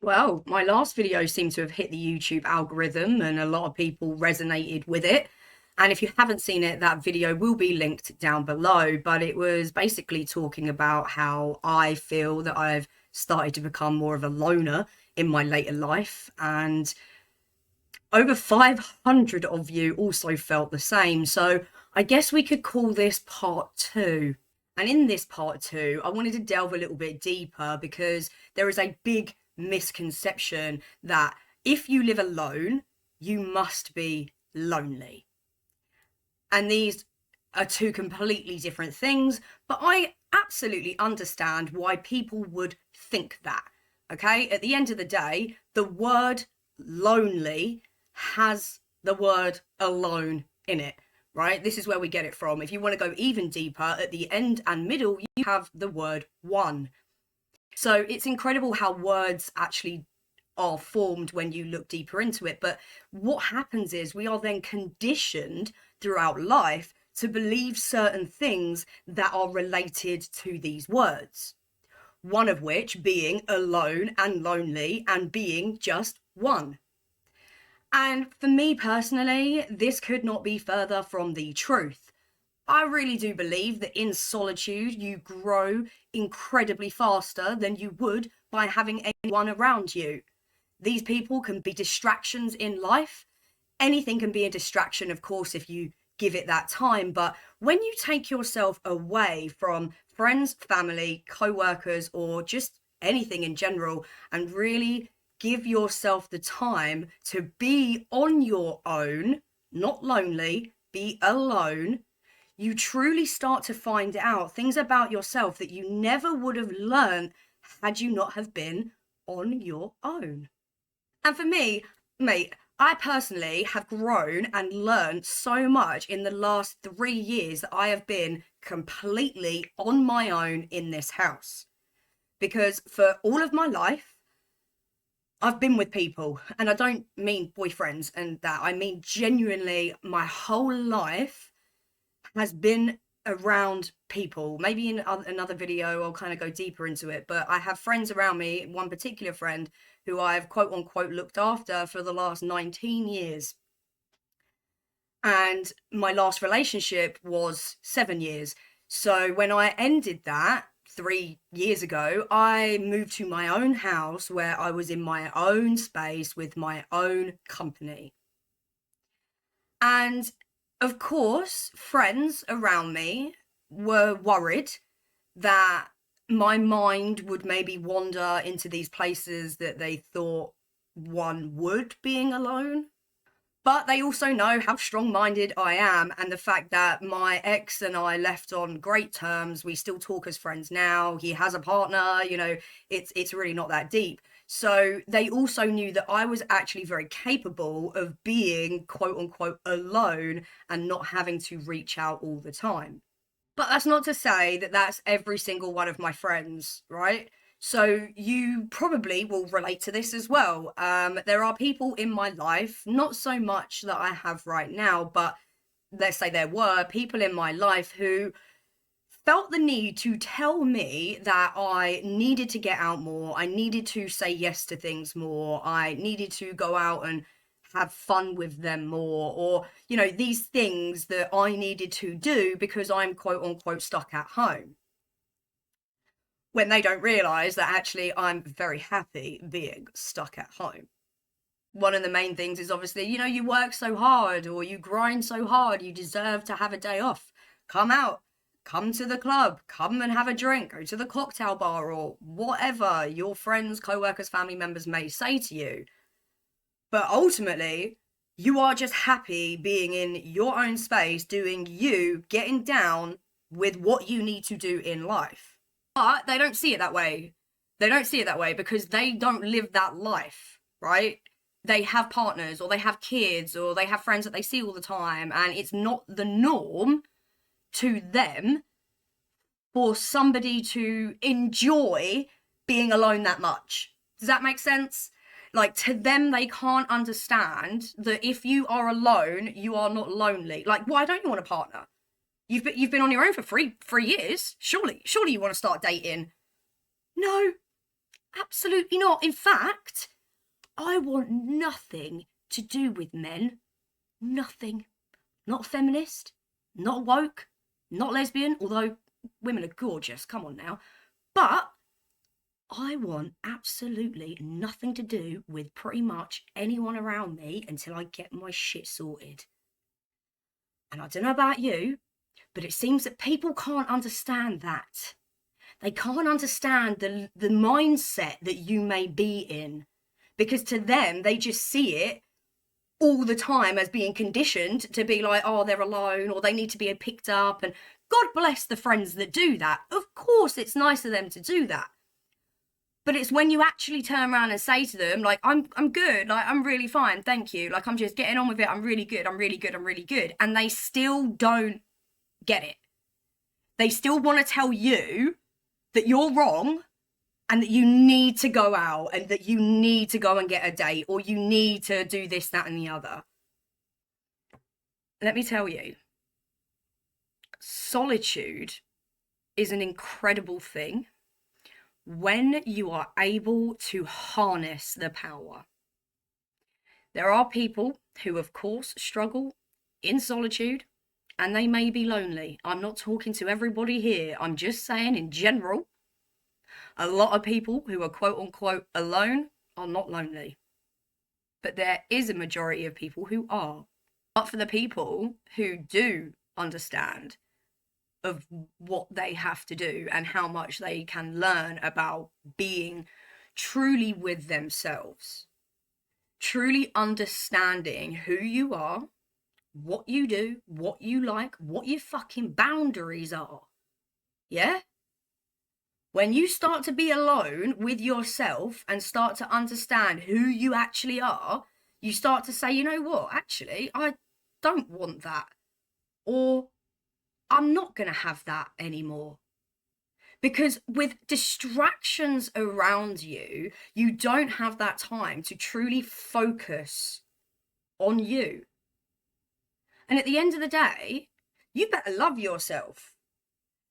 Well, my last video seemed to have hit the YouTube algorithm and a lot of people resonated with it. And if you haven't seen it, that video will be linked down below. But it was basically talking about how I feel that I've started to become more of a loner in my later life. And over 500 of you also felt the same. So I guess we could call this part two. And in this part two, I wanted to delve a little bit deeper because there is a big misconception that if you live alone, you must be lonely. And these are two completely different things, but I absolutely understand why people would think that. Okay, at the end of the day, the word lonely has the word alone in it, right? This is where we get it from. If you want to go even deeper, at the end and middle, you have the word one. So it's incredible how words actually are formed when you look deeper into it. But what happens is we are then conditioned throughout life to believe certain things that are related to these words. One of which being alone and lonely and being just one. And for me personally, this could not be further from the truth. I really do believe that in solitude, you grow incredibly faster than you would by having anyone around you. These people can be distractions in life. Anything can be a distraction, of course, if you give it that time. But when you take yourself away from friends, family, co-workers, or just anything in general, and really give yourself the time to be on your own, not lonely, be alone, you truly start to find out things about yourself that you never would have learned had you not have been on your own. And for me, mate, I personally have grown and learned so much in the last 3 years that I have been completely on my own in this house. Because for all of my life, I've been with people, and I don't mean boyfriends and that. I mean genuinely my whole life has been around people. Maybe in another video I'll kind of go deeper into it, but I have friends around me, one particular friend who I've quote unquote looked after for the last 19 years. And my last relationship was 7 years. So when I ended that 3 years ago, I moved to my own house where I was in my own space with my own company. And of course, friends around me were worried that my mind would maybe wander into these places that they thought one would being alone. But they also know how strong-minded I am, and the fact that my ex and I left on great terms. We still talk as friends now. He has a partner, it's really not that deep. So they also knew that I was actually very capable of being quote unquote alone and not having to reach out all the time. But that's not to say that that's every single one of my friends, right? So you probably will relate to this as well. There are people in my life, not so much that I have right now, but let's say there were people in my life who felt the need to tell me that I needed to get out more. I needed to say yes to things more. I needed to go out and have fun with them more, or, these things that I needed to do because I'm quote unquote stuck at home. When they don't realize that actually I'm very happy being stuck at home. One of the main things is obviously, you work so hard or you grind so hard, you deserve to have a day off. Come out, come to the club, come and have a drink, go to the cocktail bar, or whatever your friends, co-workers, family members may say to you. But ultimately, you are just happy being in your own space, doing you, getting down with what you need to do in life. But they don't see it that way. They don't see it that way because they don't live that life, right? They have partners or they have kids or they have friends that they see all the time, and it's not the norm to them for somebody to enjoy being alone that much. Does that make sense? Like, to them, they can't understand that if you are alone, you are not lonely. Like, why don't you want a partner? You've been on your own for three years. Surely you want to start dating. No, Absolutely not. In fact, I want nothing to do with men. Nothing. Not feminist, not woke, not lesbian, although women are gorgeous, come on now. But I want absolutely nothing to do with pretty much anyone around me until I get my shit sorted. And I don't know about you, but it seems that people can't understand that. They can't understand the mindset that you may be in, because to them, they just see it all the time as being conditioned to be like, oh, they're alone, or they need to be picked up. And God bless the friends that do that. Of course, it's nice of them to do that. But it's when you actually turn around and say to them, like, I'm good, like, I'm really fine, thank you. Like, I'm just getting on with it. I'm really good. I'm really good. I'm really good. And they still don't get it. They still want to tell you that you're wrong and that you need to go out and that you need to go and get a date or you need to do this, that, and the other. Let me tell you, solitude is an incredible thing when you are able to harness the power. There are people who, of course, struggle in solitude and they may be lonely. I'm not talking to everybody here. I'm just saying in general, a lot of people who are quote unquote alone are not lonely. But there is a majority of people who are. But for the people who do understand of what they have to do and how much they can learn about being truly with themselves, truly understanding who you are, what you do, what you like, what your fucking boundaries are. Yeah? When you start to be alone with yourself and start to understand who you actually are, you start to say, you know what, actually, I don't want that. Or I'm not going to have that anymore. Because with distractions around you, you don't have that time to truly focus on you. And at the end of the day, you better love yourself.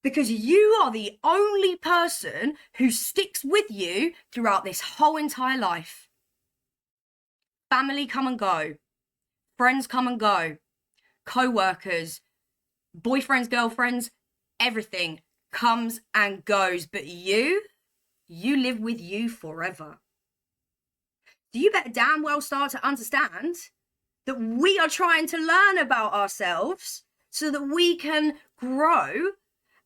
Because you are the only person who sticks with you throughout this whole entire life. Family come and go. Friends come and go. Co-workers, boyfriends, girlfriends, everything comes and goes. But you live with you forever. So you better damn well start to understand that we are trying to learn about ourselves so that we can grow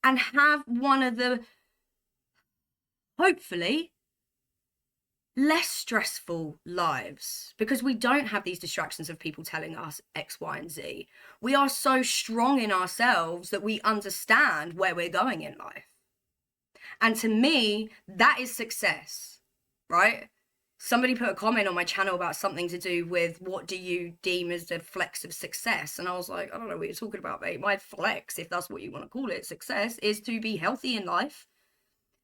and have one of the, hopefully, less stressful lives, because we don't have these distractions of people telling us X, Y, and Z. We are so strong in ourselves that we understand where we're going in life. And to me, that is success, right? Somebody put a comment on my channel about something to do with what do you deem as the flex of success? And I was like, I don't know what you're talking about, mate. My flex, if that's what you want to call it, success, is to be healthy in life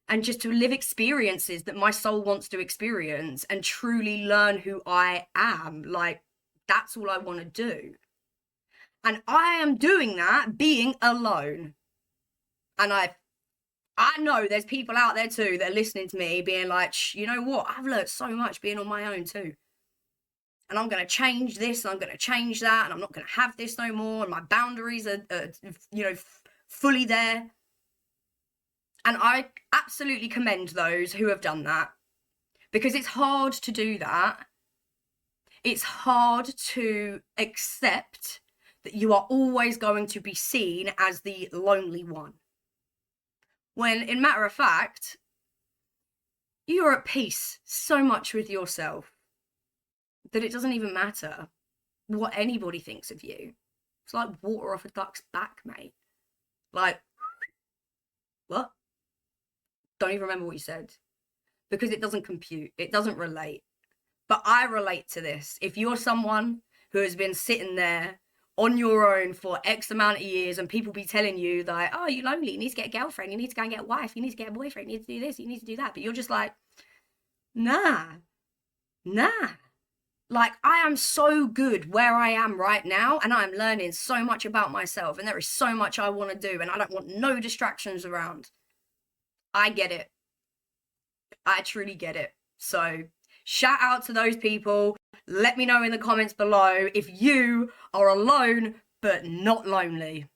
and just to live experiences that my soul wants to experience and truly learn who I am. Like, that's all I want to do. And I am doing that being alone. And I know there's people out there too that are listening to me being like, you know what, I've learned so much being on my own too. And I'm going to change this and I'm going to change that and I'm not going to have this no more. And my boundaries are fully there. And I absolutely commend those who have done that, because it's hard to do that. It's hard to accept that you are always going to be seen as the lonely one. When, in matter of fact, you're at peace so much with yourself that it doesn't even matter what anybody thinks of you. It's like water off a duck's back, mate. Like, what? Don't even remember what you said. Because it doesn't compute. It doesn't relate. But I relate to this. If you're someone who has been sitting there on your own for X amount of years and people be telling you that, oh, you're lonely, you need to get a girlfriend, you need to go and get a wife, you need to get a boyfriend, you need to do this, you need to do that. But you're just like, nah. Like, I am so good where I am right now and I'm learning so much about myself and there is so much I want to do and I don't want no distractions around. I get it. I truly get it. So shout out to those people. Let me know in the comments below if you are alone but not lonely.